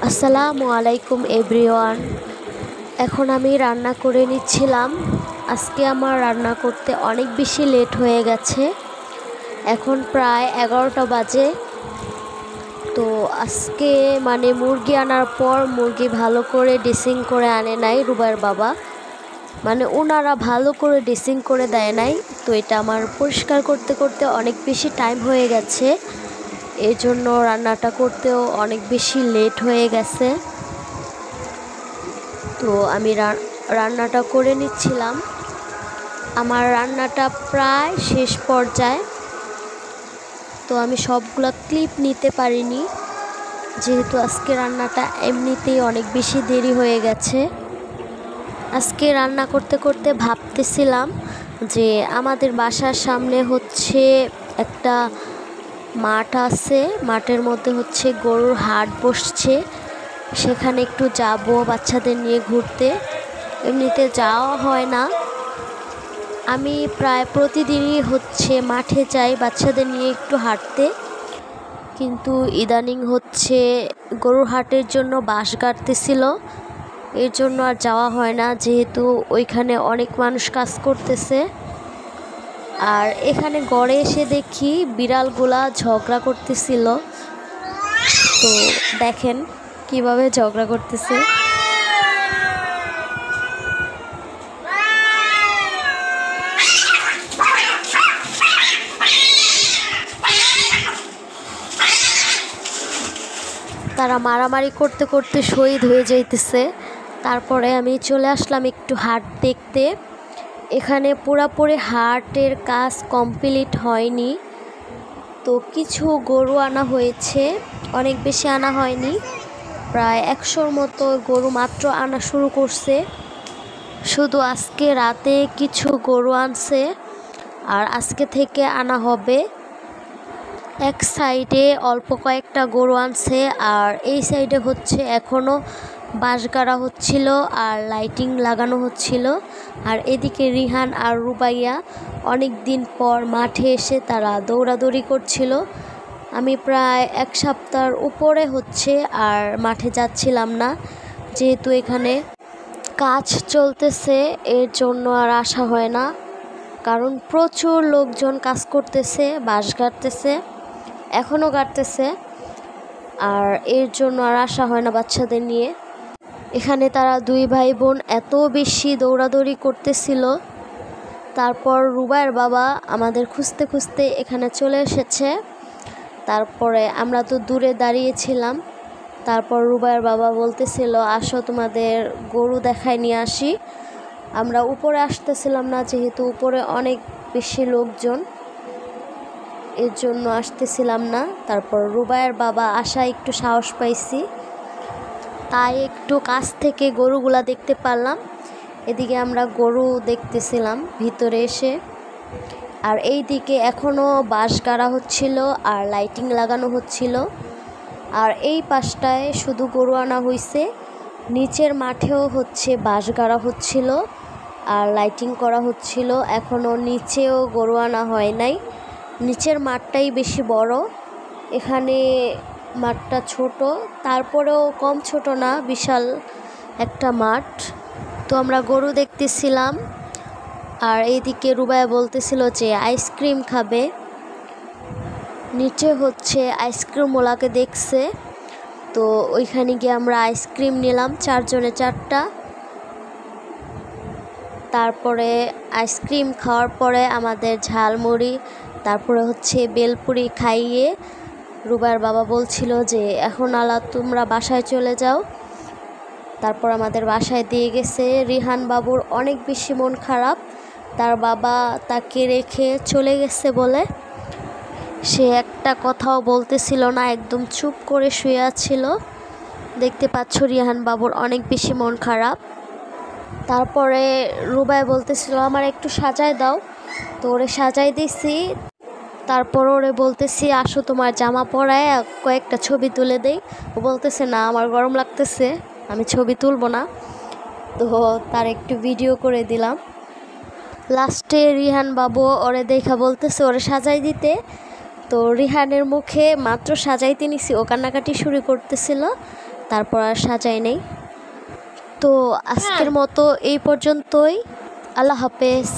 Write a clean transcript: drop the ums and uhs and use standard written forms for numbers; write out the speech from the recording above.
আসসালামু আলাইকুম এভরিওয়ান। এখন আমি রান্না করে নিচ্ছিলাম। আজকে আমার রান্না করতে অনেক বেশি লেট হয়ে গেছে। এখন প্রায় 11টা বাজে। তো আজকে মুরগি আনার পর মুরগি ভালো করে ড্রেসিং করে আনে নাই রুবাইয়ের বাবা, ওনারা ভালো করে ড্রেসিং করে দেয় নাই। তো এটা আমার পরিষ্কার করতে করতে অনেক বেশি টাইম হয়ে গেছে, এই জন্য রান্নাটা করতেও অনেক বেশি লেট হয়ে গেছে। তো আমি রান্নাটা করে নিচ্ছিলাম। আমার রান্নাটা প্রায় শেষ পর্যায়ে। তো আমি সবগুলা ক্লিপ নিতে পারিনি, যেহেতু আজকে রান্নাটা এমনিতেই অনেক বেশি দেরি হয়ে গেছে। আজকে রান্না করতে করতে ভাবতেছিলাম যে আমাদের বাসার সামনে একটা মাঠ আছে, মাঠের মধ্যে গরুর হাট বসছে। সেখানে একটু যাব বাচ্চাদের নিয়ে ঘুরতে। এমনিতে যাওয়া হয় না, আমি প্রায় প্রতিদিনই মাঠে যাই বাচ্চাদের নিয়ে একটু হাঁটতে। কিন্তু ইদানিং গরুর হাটের জন্য বাঁশ কাটতেছিল, এর জন্য আর যাওয়া হয় না, যেহেতু ওইখানে অনেক মানুষ কাজ করতেছে। আর এখানে গড়ে এসে দেখি বিড়ালগুলা ঝগড়া করতেছিল। তো দেখেন কিভাবে ঝগড়া করতেছে। তারা মারামারি করতে করতে শহীদ হয়ে যাইতেছে। তারপরে আমি চলে আসলাম একটু হাট দেখতে। এখানে পুরোপুরি হাটের কাজ কমপ্লিট হয়নি, তো কিছু গরু আনা হয়েছে, অনেক বেশি আনা হয়নি। প্রায় 100-র মতো গরু মাত্র আনা শুরু করছে। শুধু আজকে রাতে কিছু গরু আনছে, আর আজকে থেকে আনা হবে। এক সাইডে অল্প কয়েকটা গরু আনছে, আর এই সাইডে এখনও বাঁশ গাড়া হচ্ছিল আর লাইটিং লাগানো হচ্ছিল। আর এদিকে রিহান আর রুবাইয়া অনেক দিন পর মাঠে এসে তারা দৌড়াদৌড়ি করছিল। আমি প্রায় 1 সপ্তাহের উপরে আর মাঠে যাচ্ছিলাম না, যেহেতু এখানে কাজ চলতেছে, এর জন্য আর আসা হয় না। কারণ প্রচুর লোকজন কাজ করতেছে, বাঁশ গাড়তেছে, এখনও গাড়তেছে, আর এর জন্য আর আসা হয় না বাচ্চাদের নিয়ে। এখানে তারা 2 ভাই বোন এত বেশি দৌড়াদৌড়ি করতেছিল। তারপর রুবাইয়ের বাবা আমাদের খুঁজতে খুঁজতে এখানে চলে এসেছে। তারপরে আমরা তো দূরে দাঁড়িয়েছিলাম। তারপর রুবাইয়ের বাবা বলতেছিল, আসো তোমাদের গরু দেখায় নিয়ে আসি। আমরা উপরে আসতেছিলাম না, যেহেতু উপরে অনেক বেশি লোকজন, এর জন্য আসতেছিলাম না। তারপর রুবাইয়ের বাবা আসায় একটু সাহস পাইছি, তাই একটু কাছ থেকে গরুগুলা দেখতে পারলাম। এদিকে আমরা গরু দেখতেছিলাম ভিতরে এসে। আর এই দিকে এখনও বাঁশ গাড়া হচ্ছিল আর লাইটিং লাগানো হচ্ছিল। আর এই পাশটায় শুধু গরু আনা হয়েছে, নিচের মাঠেও বাঁশ গাড়া হচ্ছিল আর লাইটিং করা হচ্ছিল। এখনও নিচেও গরু আনা হয় নাই, নিচের মাঠটাই বেশি বড়। এখানে মাঠটা ছোট, তারপরেও কম ছোট না, বিশাল একটা মাঠ। তো আমরা গরু দেখতেছিলাম, আর এইদিকে রুবাইয়া বলতেছিল যে আইসক্রিম খাবে। নিচে আইসক্রিম ওলাকে দেখছে, তো ওইখানে গিয়ে আমরা আইসক্রিম নিলাম 4 জনে 4টা। তারপরে আইসক্রিম খাওয়ার পরে আমাদের ঝালমুড়ি, তারপরে বেলপুরি খাইয়ে রুবাইয়ের বাবা বলছিল যে এখন আলা তোমরা বাসায় চলে যাও। তারপর আমাদের বাসায় দিয়ে গেছে। রিহান বাবুর অনেক বেশি মন খারাপ, তার বাবা তাকে রেখে চলে গেছে বলে। সে একটা কথাও বলতেছিল না, একদম চুপ করে শুয়ে আছিল। দেখতে পাচ্ছ রিহান বাবুর অনেক বেশি মন খারাপ। তারপরে রুবাই বলতেছিল আমার একটু সাজায় দাও, তো ওরে সাজাই দিছি। তারপর ওরে বলতেছি আসো তোমার জামা পরায় কয়েকটা ছবি তুলে দেই। ও বলতেছে না আমার গরম লাগতেছে, আমি ছবি তুলব না। তো তার একটু ভিডিও করে দিলাম। লাস্টে রিহান বাবু ওরে দেখা বলতেছে ওরে সাজাই দিতে। তো রিহানের মুখে মাত্র সাজাইতে নিছি ও কান্নাকাটি শুরু করতেছিল, তারপর আর সাজাই নেই। তো আজকের মতো এই পর্যন্তই, আল্লাহ হাফেজ।